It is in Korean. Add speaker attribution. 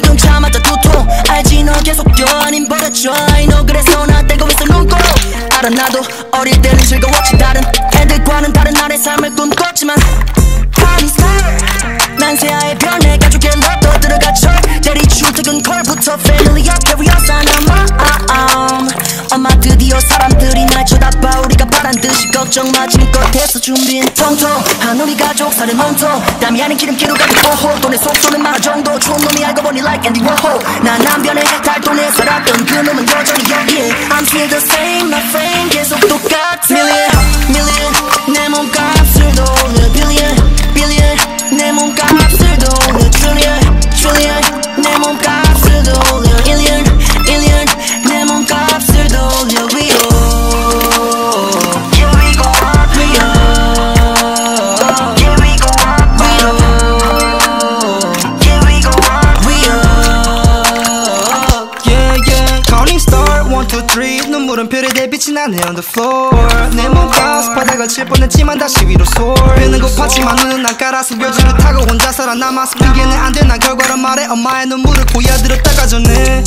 Speaker 1: 끊자마자 두통 알지 너 계속 연인 버렸죠 I know 그래서 나 떼고 있어 눈곱 알아 나도 어릴 때는 즐거웠지 다른 애들과는 다른 나의 삶을 꿈꿨지만 난 새하에 변해 가족의 럽도 들어가죠 대리 출퇴근 콜부터 패밀리 업 캐리어스 하나만 엄마 드디어 사람들이 날 쳐다봐 우리가 바란듯이 걱정 마 지금껏 해서 준비한 통통 한 우리 가족 살은 온통 땀이 아닌 기름기로 가득 보호 돈의 속도는 마라 정도 촌놈이 알고 보니 like Andy Warhol 난 안 변해 달동네 살았던 그 놈은 여전히 여기에 I'm still the same my friend 계속 똑같아 Million 내 몸값을 더 올려 Billion 내 몸값을 더 올려 Trillion 내 몸값을 더 올려 Illion 내 몸값을 더 올려
Speaker 2: 눈물은 별에 대해 빛이 나네 on the floor 내 몸값 바닥을 칠 뻔했지만 다시 위로 soar 배는 고팠지만 눈은 난 깔아서 묘지를 타고 혼자 살아남아서 핑계는 안 돼 난 결과를 말해 엄마의 눈물을 보여드렸다가 전에